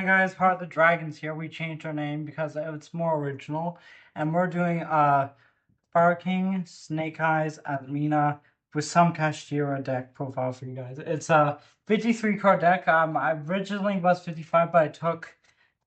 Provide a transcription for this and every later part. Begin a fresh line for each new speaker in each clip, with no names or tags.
Hey guys, Heart of the Dragons here. We changed our name because it's more original. And we're doing Fire King, Snake Eyes, Azamina with some Kashtira deck profile for you guys. It's a 53 card deck. I originally was 55, but I took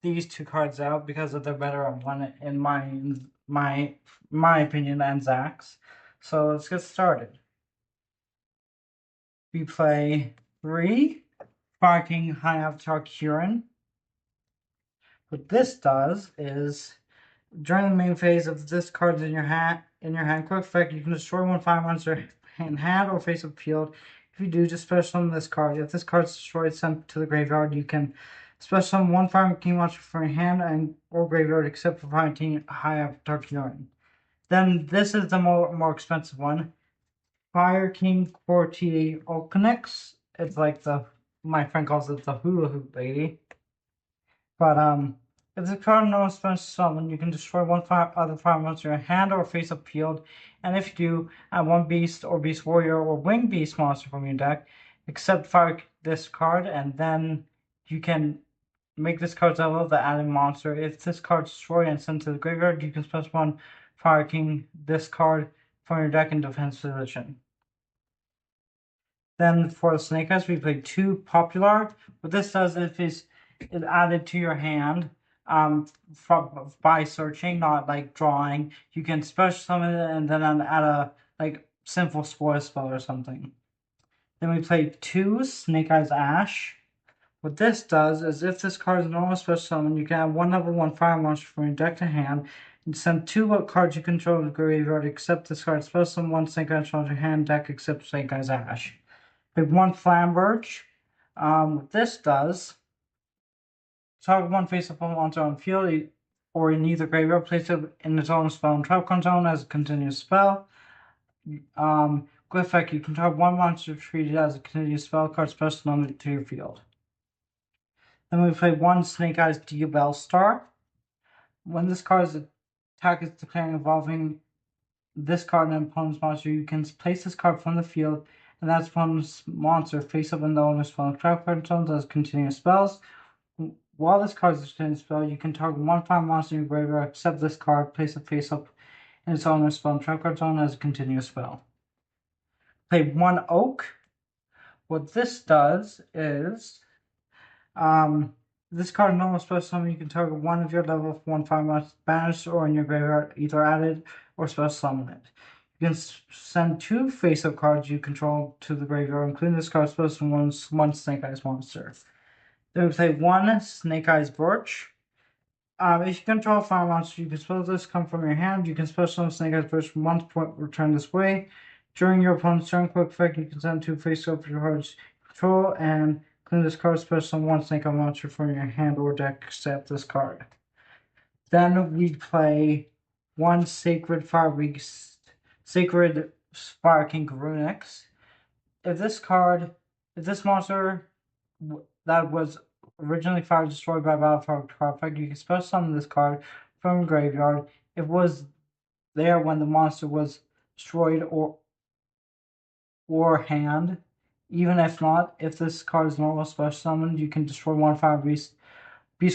these two cards out because of the better one in my opinion than Zach's. So let's get started. We play 3 Fire King High Avatar Kieran. What this does is during the main phase of this card's in your hand, quick effect, you can destroy one fire monster in hand or face of field. If you do, just special summon this card. If this card is destroyed, sent to the graveyard, you can special summon one fire king monster from your hand and or graveyard, except for fire king high up Tarkanian. Then this is the more expensive one, Fire King Courtier Okonix. It's like my friend calls it the hula hoop lady. But if the card knows special summon, you can destroy one other fire monster in your hand or face up field, and if you do, add one beast or beast warrior or winged beast monster from your deck, except fire this card, and then you can make this card's level the added monster. If this card is destroyed and sent to the graveyard, you can special one Fire King this card from your deck in defense position. Then for the Snake Eyes, we play 2 Popular. What this does is added to your hand by searching, not like drawing. You can special summon it and then add a simple spoil spell or something. Then we play 2 Snake Eyes Ash. What this does is if this card is a normal special summon, you can add one level 1 fire monster from your deck to hand and send 2 cards you control to the graveyard except this card. Special summon 1 Snake Eyes from your hand deck except Snake Eyes Ash. We have 1 Flamberge. What this does, target one face-up monster on field or in either graveyard, place it in its own spell and trap zone as a continuous spell. Quick effect, you can target one monster treated as a continuous spell card special summon to your field. Then we play 1 Snake Eyes Diabell Star. When this card's attack is declaring involving this card and an opponent's monster, you can place this card from the field and that opponent's monster face up in the owner's spell and trap card zones as continuous spells. While this card is a continuous spell, you can target one fire monster in your graveyard except this card, place it face up in its owner's spell and trap card zone as a continuous spell. Play 1 Oak. What this does is this card normal special summon, you can target one of your level 1 fire monsters banished or in your graveyard, either added or special summon it. You can send 2 face-up cards you control to the graveyard, including this card special summon one Snake Eyes monster. Then we play 1 Snake Eyes Birch. If you control a fire monster, you can spell this come from your hand. You can special summon Snake Eyes Birch from 1 point, return this way. During your opponent's turn, quick effect, you can send 2 face-up cards control and including this card special summon 1 Snake Eye monster from your hand or deck except this card. Then we play 1 Sacred Fire King Garunix. If this monster that was originally fire destroyed by battle for card effect, you can special summon this card from graveyard. It was there when the monster was destroyed or hand. Even if not, if this card is normal special summoned, you can destroy 1 fire beast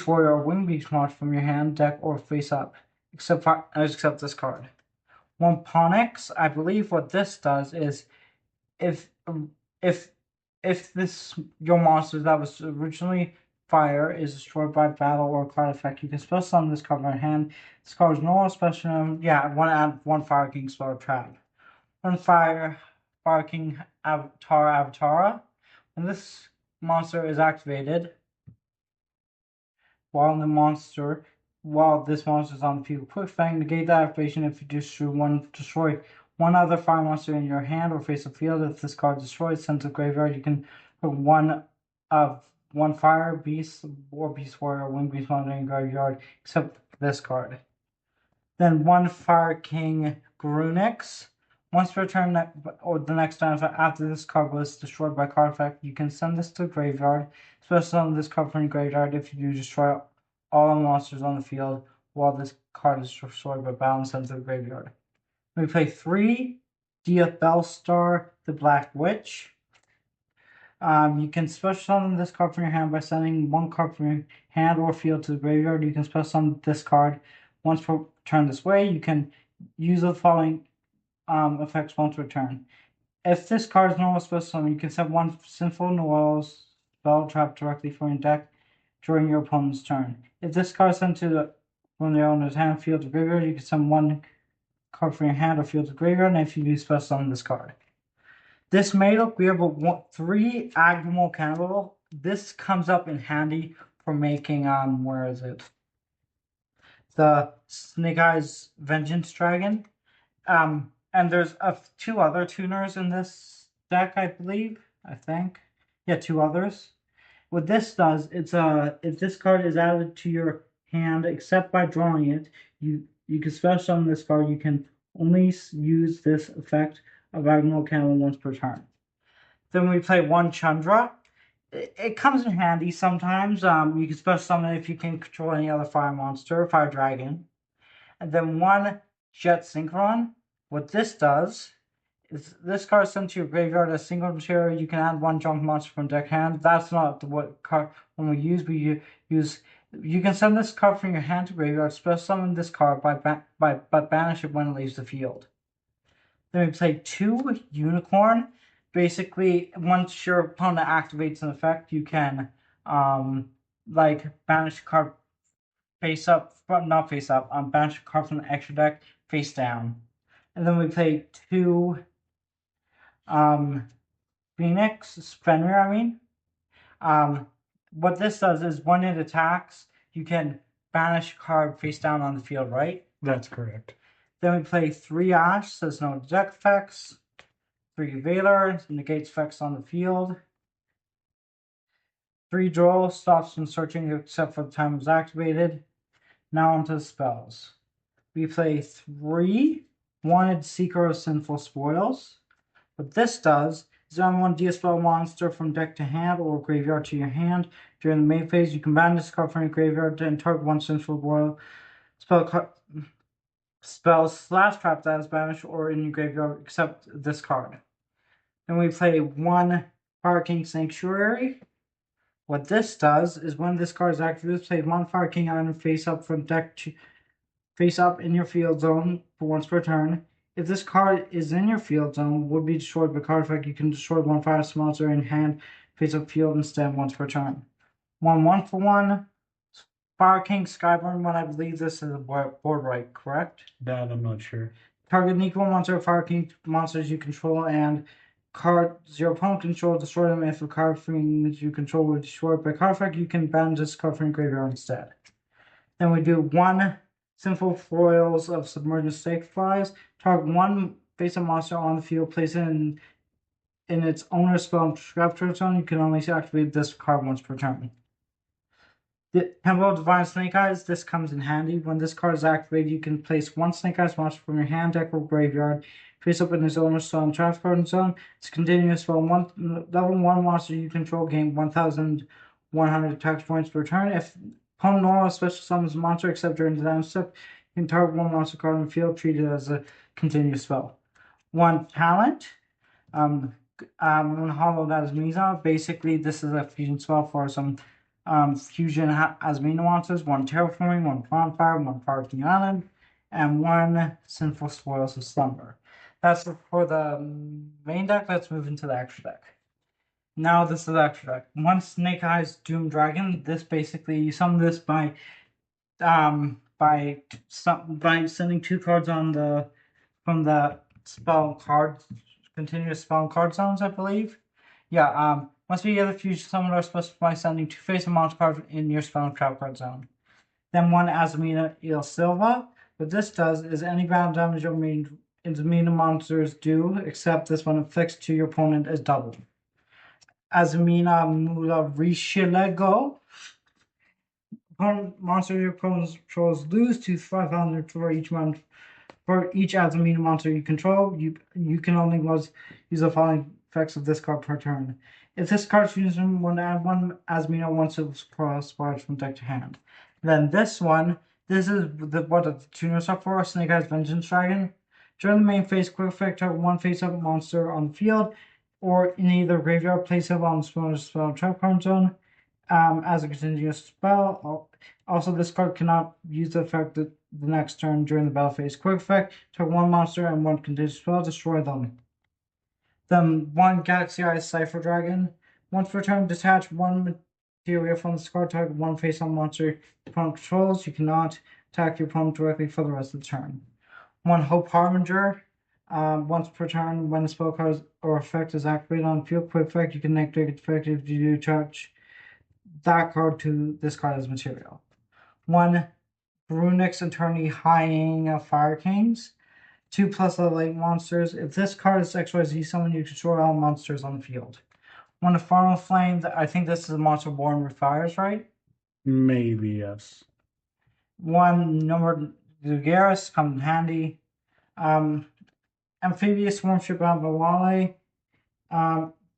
warrior or winged beast monster from your hand, deck, or face up, except this card. 1 Ponix. I believe what this does is if your monster that was originally fire is destroyed by battle or card effect, you can special summon this card from your hand. This card is normal special. Add 1 Fire King spell trap. 1 Fire King Avatara. When this monster is activated, while this monster is on the field, quick fang, negate that activation if you destroy one other fire monster in your hand or face the field. If this card is destroyed, sent to the graveyard, you can put one fire beast or beast warrior or winged beast monster in your graveyard, except this card. Then 1 Fire King Garunix. Once per turn or the next time after this card was destroyed by card effect, you can send this to the graveyard. Special summon this card from your graveyard if you do destroy all the monsters on the field while this card is destroyed by battle and sent to the graveyard. We play 3 Diabell Star, the Black Witch. You can special summon this card from your hand by sending one card from your hand or field to the graveyard. You can special summon this card once per turn this way. You can use the following effects once per turn. If this card is normal special summon, you can set one Sinful Noel's spell trap directly from your deck during your opponent's turn. If this card is sent from the owner's hand, field to graveyard, you can send one card from your hand or field to graveyard, and if you do special summon this card. This may look weird, but 3 Agamo Cannibal. This comes up in handy for making where is it? The Snake Eyes Vengeance Dragon. And there's 2 other tuners in this deck, I believe. I think. Yeah, 2 others. What this does, it's if this card is added to your hand, except by drawing it, you can special summon this card. You can only use this effect of Agamo Cannibal once per turn. Then we play 1 Chandra. It comes in handy sometimes. You can special summon it if you can control any other fire monster, fire dragon. And then 1 Jet Synchron. What this does is this card is sent to your graveyard as single material. You can add 1 junk monster from deck hand. That's not what card when we use. We use. You can send this card from your hand to graveyard. Special summon this card but banish it when it leaves the field. Then we play 2 Unicorn. Basically, once your opponent activates an effect, you can like banish a card face up, but not face up. Banish a card from the extra deck face down. And then we play 2 Fenrir, I mean. What this does is when it attacks, you can banish a card face down on the field, right?
That's correct.
Then we play 3 Ash, says no deck effects. 3 Valor, negates effects on the field. 3 Droll, stops from searching except for the time it was activated. Now onto the spells. We play 3 Wanted Seeker of Sinful Spoils. What this does is on 1 deal monster from deck to hand or graveyard to your hand. During the main phase, you can banish this card from your graveyard and target 1 Sinful Spoil spells slash trap that is banished or in your graveyard except this card. Then we play 1 Fire King Sanctuary. What this does is when this card is activated, play 1 Fire King item face up from deck to face up in your field zone for once per turn. If this card is in your field zone, would be destroyed by card effect, you can destroy 1 fire monster in hand face up field instead once per turn. 1 for 1 Fire King Skyburn. When I believe this is a board right, correct?
That I'm not sure.
Target an equal monster, Fire King monsters you control, and cards your opponent controls, destroy them. If a card from you control were destroyed by card effect, you can banish this card from your graveyard instead. Then we do 1 Sinful Foils of Submergent Sacrifice. Target 1 face-up monster on the field, place it in its owner's spell trap zone. You can only activate this card once per turn. The Temple of Divine Snake Eyes. This comes in handy. When this card is activated, you can place 1 Snake Eyes monster from your hand, deck, or graveyard face up in its owner's zone trap zone. It's continuous spell. Level 1 monster you control gain 1,100 attack points per turn. If opponent normal special summons a monster except during the damage step, you can target 1 monster card in the field, treat it as a continuous spell. 1 talent. Hollow Azamina. Basically, this is a fusion spell for some fusion Azamina monsters. 1 terraforming, 1 bonfire, 1 parking island, and 1 sinful spoils of slumber. That's for the main deck. Let's move into the extra deck. Now this is the extra deck. 1 Snake Eyes Doom Dragon. This basically you summon this by sending 2 cards on from the spell card continuous spell card zones, I believe. Yeah. Once we get the fusion summoner supposed by sending 2 face monster cards in your spell trap card zone. Then 1 Azamina Il Silva. What this does is any ground damage your Azamina monsters do, except this one affects to your opponent is doubled. Azamina Mula Rishilego. Monster your opponent controls lose to 500 for each month. For each Azamina monster you control, you can only use the following effects of this card per turn. If this card is used, add 1 Azamina once it's crossbars from deck to hand. Then this one, this is what the tuners are for. Snake Eyes Vengeance Dragon. During the main phase, quick effect, target 1 face-up monster on the field. or in either graveyard, place it on spell trap card zone as a continuous spell. Also, this card cannot use the effect the next turn during the battle phase. Quick effect: target one monster and one continuous spell, destroy them. Then one Galaxy Eyes Cipher Dragon. Once per turn, detach one material from this card, target one face-up monster your opponent controls. You cannot attack your opponent directly for the rest of the turn. One Hope Harbinger. Once per turn, when a spell card or effect is activated on field, quick effect, you can negative effect if you do charge that card to this card as material. One Brunix Attorney Hyena Fire Kings. 2+ level 8 monsters. If this card is XYZ summon, you destroy all monsters on the field. One Infernal Flame. I think this is a monster born with fires, right?
Maybe, yes.
One Numbered Lugaris comes in handy. Amphibious Swarmship Avalale.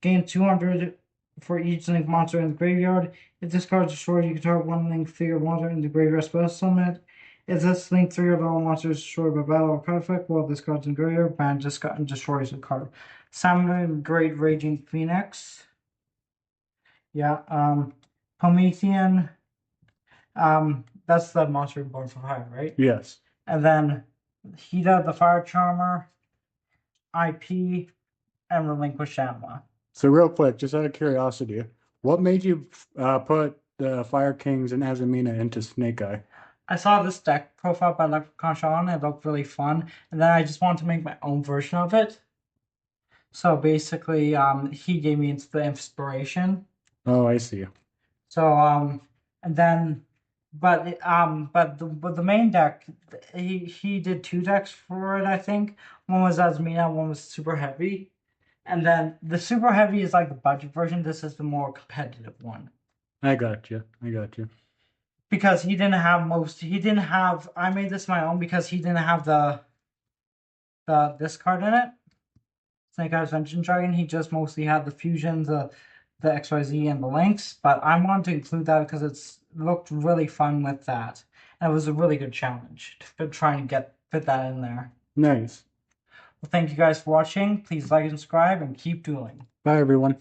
Gain 200 for each link monster in the graveyard. If this card is destroyed, you can target one link figure monster in the graveyard spell summon. If this link 3 of all monsters destroyed by battle or card effect, while this card's in graveyard, ban just got and destroys the card. Salmon Great Raging Phoenix. Yeah, Promethean. That's the monster born from fire, right?
Yes.
And then Hida the Fire Charmer, IP, and Relinquish Anima.
So real quick, just out of curiosity, what made you put the Fire Kings and Azamina into Snake Eye?
I saw this deck profile by Leprechaun Sean. It looked really fun, and then I just wanted to make my own version of it. So basically, he gave me the inspiration.
Oh, I see.
So and then, but the main deck, he did 2 decks for it. I think one was Azamina, one was Super Heavy, and then the Super Heavy is like the budget version. This is the more competitive one.
I got you.
Because he didn't have I made this my own because he didn't have this card in it. Snake Eyes Vengeance Dragon. He just mostly had the fusions, the XYZ and the links. But I wanted to include that because it looked really fun with that. And it was a really good challenge to try and fit that in there.
Nice.
Well, thank you guys for watching. Please like and subscribe and keep dueling.
Bye everyone.